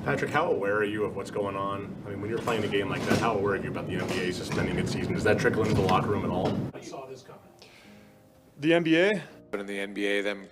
Patrick, how aware are you of what's going on? I mean, when you're playing a game like that, how aware are you about the NBA suspending its season? Does that trickle into the locker room at all? I saw this coming. The NBA? But in the NBA, them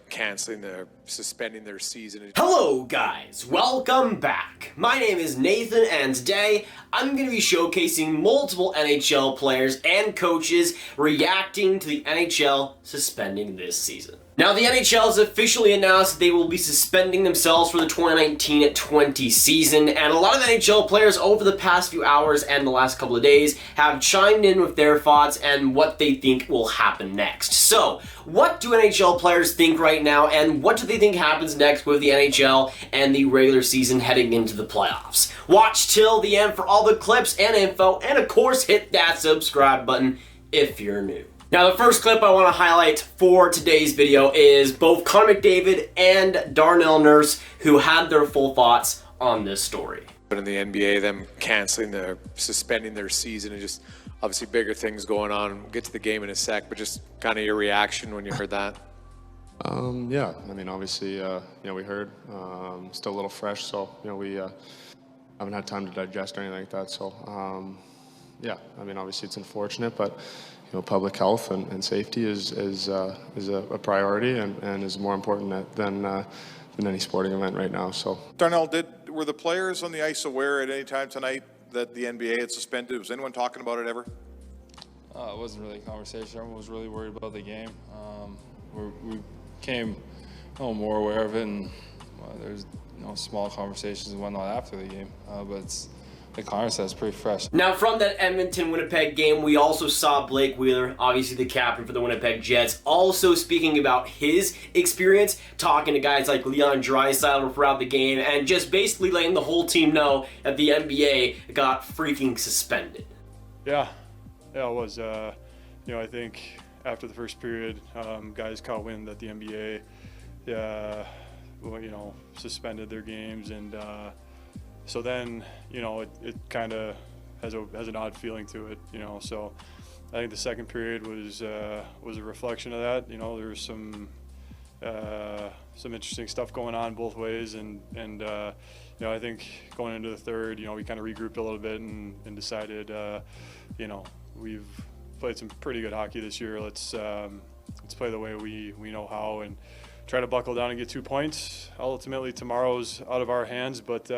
suspending their season. Hello guys, welcome back. My name is Nathan and today I'm going to be showcasing multiple NHL players and coaches reacting to the NHL suspending this season. Now the NHL has officially announced that they will be suspending themselves for the 2019-20 season, and a lot of NHL players over the past few hours and the last couple of days have chimed in with their thoughts and what they think will happen next. So, what do NHL players think right now, and what do they think happens next with the NHL and the regular season heading into the playoffs? Watch till the end for all the clips and info, and of course hit that subscribe button if you're new. Now the first clip I want to highlight for today's video is both Connor McDavid and Darnell Nurse, who had their full thoughts on this story. But in the NBA, them suspending their season, and just obviously bigger things going on. We'll get to the game in a sec, but just kind of your reaction when you heard that. Yeah, I mean, obviously, we heard, still a little fresh, so, we haven't had time to digest or anything like that, so, yeah, I mean, obviously it's unfortunate, but, public health and safety is a priority and is more important than any sporting event right now, so. Darnell, were the players on the ice aware at any time tonight that the NBA had suspended? Was anyone talking about it ever? It wasn't really a conversation. Everyone was really worried about the game. We became more aware of it, and there's small conversations and whatnot after the game. But it's, like Connor says, pretty fresh. Now from that Edmonton-Winnipeg game, we also saw Blake Wheeler, obviously the captain for the Winnipeg Jets, also speaking about his experience, talking to guys like Leon Draisaitl throughout the game, and just basically letting the whole team know that the NBA got freaking suspended. Yeah, it was. I think after the first period, guys caught wind that the NBA, suspended their games, and so then, it kind of has an odd feeling to it, so I think the second period was a reflection of that. There was some interesting stuff going on both ways, and I think going into the third, we kind of regrouped a little bit and decided, we've played some pretty good hockey this year. Let's play the way we know how and try to buckle down and get 2 points. Ultimately, tomorrow's out of our hands, but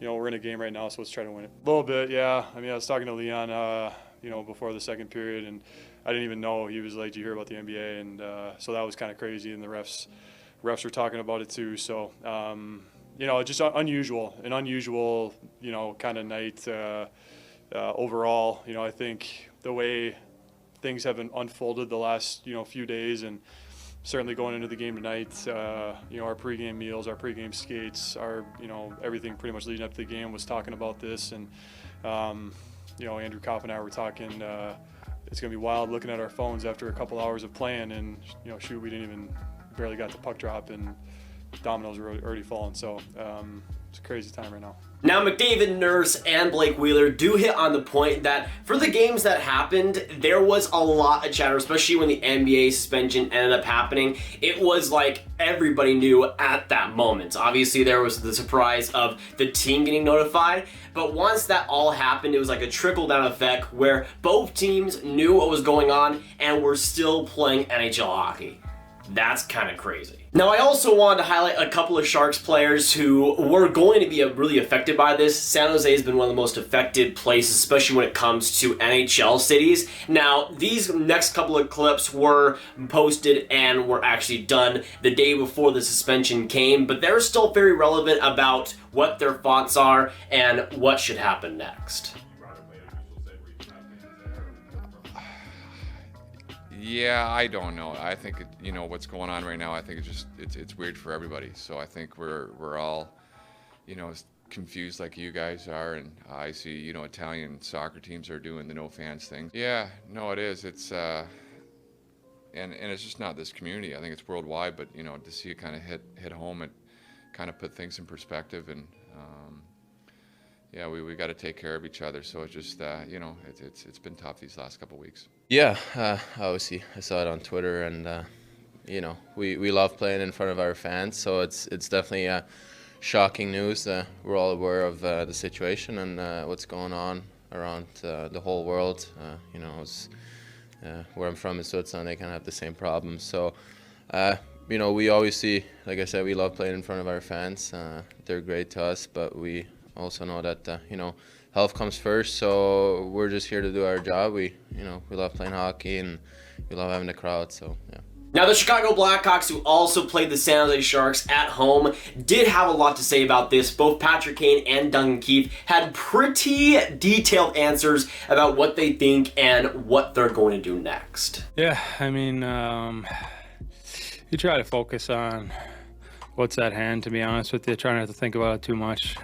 we're in a game right now, so let's try to win it. A little bit, yeah. I mean, I was talking to Leon, before the second period, and I didn't even know. He was like, "Did you hear about the NBA?" And so that was kind of crazy, and the refs were talking about it too. So, just an unusual, kind of night overall. I think the way things have unfolded the last, few days, and certainly going into the game tonight, our pregame meals, our pregame skates, everything pretty much leading up to the game was talking about this. And, Andrew Kopp and I were talking, it's going to be wild looking at our phones after a couple hours of playing and, shoot, we barely got the puck drop and dominoes were already falling. So it's a crazy time right now. Now McDavid, Nurse, and Blake Wheeler do hit on the point that for the games that happened, there was a lot of chatter, especially when the NBA suspension ended up happening. It was like everybody knew at that moment. Obviously, there was the surprise of the team getting notified, but once that all happened, it was like a trickle-down effect where both teams knew what was going on and were still playing NHL hockey. That's kind of crazy. Now, I also wanted to highlight a couple of Sharks players who were going to be really affected by this. San Jose has been one of the most affected places, especially when it comes to NHL cities. Now, these next couple of clips were posted and were actually done the day before the suspension came, but they're still very relevant about what their thoughts are and what should happen next. Yeah, I don't know. I think what's going on right now. I think it's weird for everybody. So I think we're all, confused like you guys are, and I see Italian soccer teams are doing the no fans thing. Yeah, no, it is. It's and it's just not this community. I think it's worldwide. But to see it kind of hit home, it kind of put things in perspective, and yeah, we got to take care of each other. So it's just it's been tough these last couple of weeks. Yeah, obviously I saw it on Twitter, and we love playing in front of our fans, so it's definitely shocking news. We're all aware of the situation and what's going on around the whole world. You know, where I'm from in Switzerland, they kind of have the same problems. So, you know, we obviously, like I said, we love playing in front of our fans. They're great to us, but we also know that, you know, health comes first. So we're just here to do our job. We love playing hockey and we love having the crowd. So, yeah. Now, the Chicago Blackhawks, who also played the San Jose Sharks at home, did have a lot to say about this. Both Patrick Kane and Duncan Keith had pretty detailed answers about what they think and what they're going to do next. Yeah, I mean, you try to focus on what's at hand, to be honest with you. Try not to think about it too much.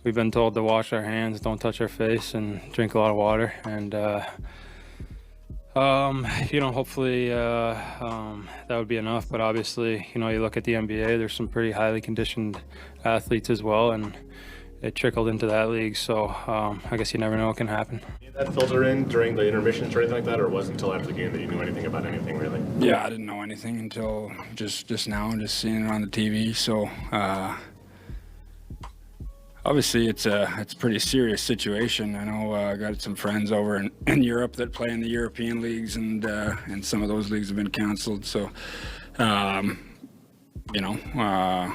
We've been told to wash our hands, don't touch our face, and drink a lot of water. And, you know, hopefully that would be enough. But obviously, you know, you look at the NBA, there's some pretty highly conditioned athletes as well, and it trickled into that league. So I guess you never know what can happen. Did that filter in during the intermissions or anything like that, or was it until after the game that you knew anything about anything, really? Yeah, I didn't know anything until just now, just seeing it on the TV. So obviously it's a pretty serious situation. I know I got some friends over in Europe that play in the European leagues, and some of those leagues have been canceled. So you know,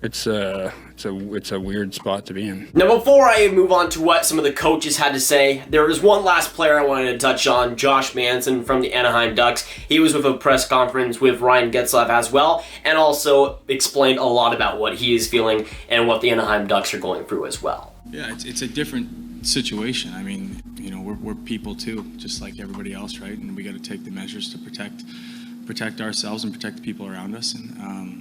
it's a weird spot to be in. Now, before I move on to what some of the coaches had to say, there was one last player I wanted to touch on, Josh Manson from the Anaheim Ducks. He was with a press conference with Ryan Getzlaf as well, and also explained a lot about what he is feeling and what the Anaheim Ducks are going through as well. Yeah, it's a different situation. I mean, you know, we're people too, just like everybody else, right? And we got to take the measures to protect ourselves and protect the people around us. And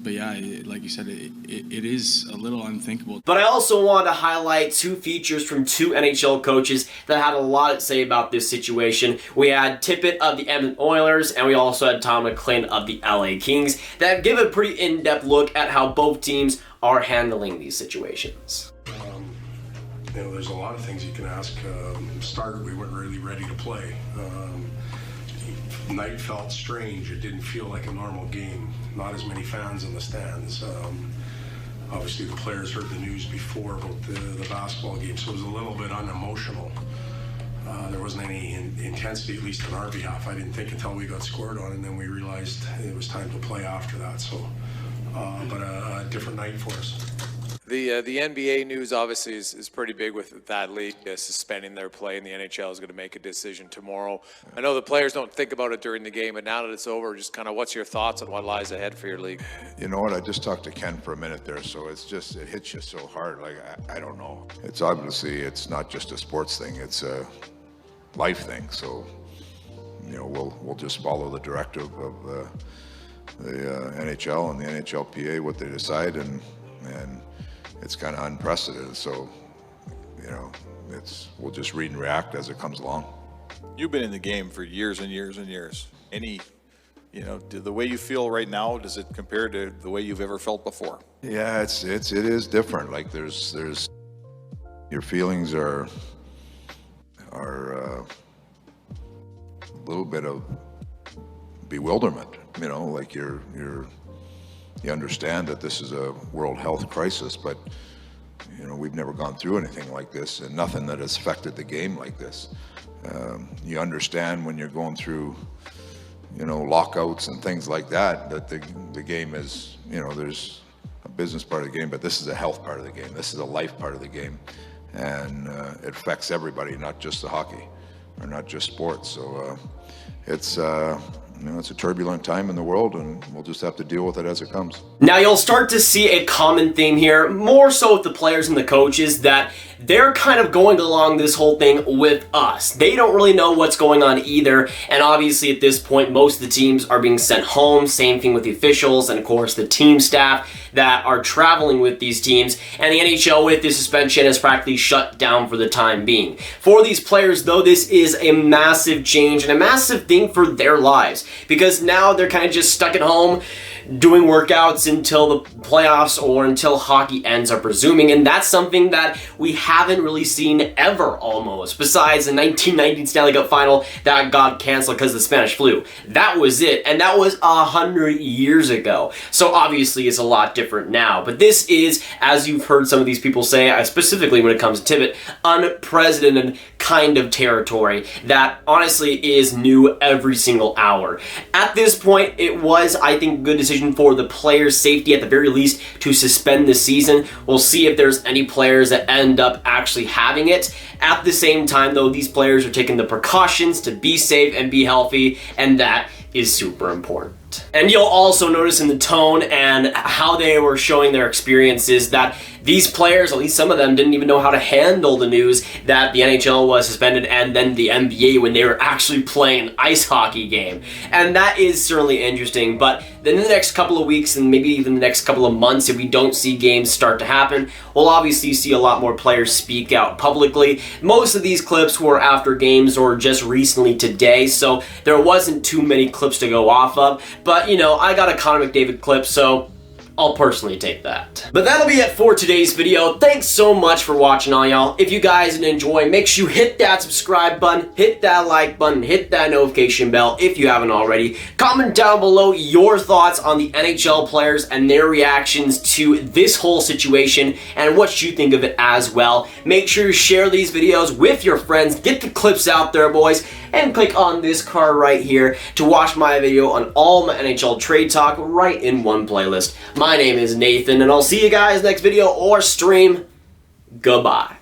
but yeah, like you said, it is a little unthinkable. But I also want to highlight two features from two NHL coaches that had a lot to say about this situation. We had Tippett of the Edmonton Oilers, and we also had Tom McLean of the LA Kings that give a pretty in-depth look at how both teams are handling these situations. You know, there's a lot of things you can ask. Started, we weren't really ready to play. Night felt strange. It didn't feel like a normal game. Not as many fans in the stands. Obviously, the players heard the news before about the basketball game, so it was a little bit unemotional. There wasn't any intensity, at least on our behalf. I didn't think until we got scored on, and then we realized it was time to play after that. So, but a different night for us. The NBA news obviously is pretty big with that league suspending their play, and the NHL is going to make a decision tomorrow. I know the players don't think about it during the game, but now that it's over, just kind of what's your thoughts on what lies ahead for your league? You know what, I just talked to Ken for a minute there, so it hits you so hard, like, I don't know. It's obviously, it's not just a sports thing, it's a life thing, so, you know, we'll just follow the directive of the NHL and the NHLPA, what they decide, and it's kind of unprecedented, so, you know, we'll just read and react as it comes along. You've been in the game for years and years and years. You know, the way you feel right now, does it compare to the way you've ever felt before? Yeah, it is different. Like there's your feelings are a little bit of bewilderment. You know, like you understand that this is a world health crisis, but you know, we've never gone through anything like this, and nothing that has affected the game like this. You understand when you're going through, you know, lockouts and things like that, that the game is, you know, there's a business part of the game, but this is a health part of the game. This is a life part of the game, and it affects everybody, not just the hockey, or not just sports. So it's you know, it's a turbulent time in the world, and we'll just have to deal with it as it comes. Now you'll start to see a common theme here, more so with the players and the coaches, that they're kind of going along this whole thing with us. They don't really know what's going on either, and obviously at this point most of the teams are being sent home. Same thing with the officials and of course the team staff that are traveling with these teams, and the NHL with this suspension has practically shut down for the time being. For these players though, this is a massive change and a massive thing for their lives, because now they're kind of just stuck at home doing workouts until the playoffs or until hockey ends, I'm presuming, and that's something that we haven't really seen ever almost, besides the 1919 Stanley Cup final that got canceled because of the Spanish flu. That was it, and that was 100 years ago. So obviously it's a lot different now, but this is, as you've heard some of these people say, specifically when it comes to Tibbet, unprecedented kind of territory that honestly is new every single hour. At this point, it was, I think, a good decision for the players' safety at the very least to suspend the season. We'll see if there's any players that end up actually having it. At the same time, though, these players are taking the precautions to be safe and be healthy, and that is super important. And you'll also notice in the tone and how they were showing their experiences that these players, at least some of them, didn't even know how to handle the news that the NHL was suspended and then the NBA when they were actually playing an ice hockey game. And that is certainly interesting, but then in the next couple of weeks and maybe even the next couple of months, if we don't see games start to happen, we'll obviously see a lot more players speak out publicly. Most of these clips were after games or just recently today, so there wasn't too many clips to go off of. But, you know, I got a Connor McDavid clip, so I'll personally take that. But that'll be it for today's video. Thanks so much for watching, all y'all. If you guys enjoy, make sure you hit that subscribe button, hit that like button, hit that notification bell if you haven't already. Comment down below your thoughts on the NHL players and their reactions to this whole situation and what you think of it as well. Make sure you share these videos with your friends. Get the clips out there, boys. And click on this card right here to watch my video on all my NHL trade talk right in one playlist. My name is Nathan, and I'll see you guys next video or stream. Goodbye.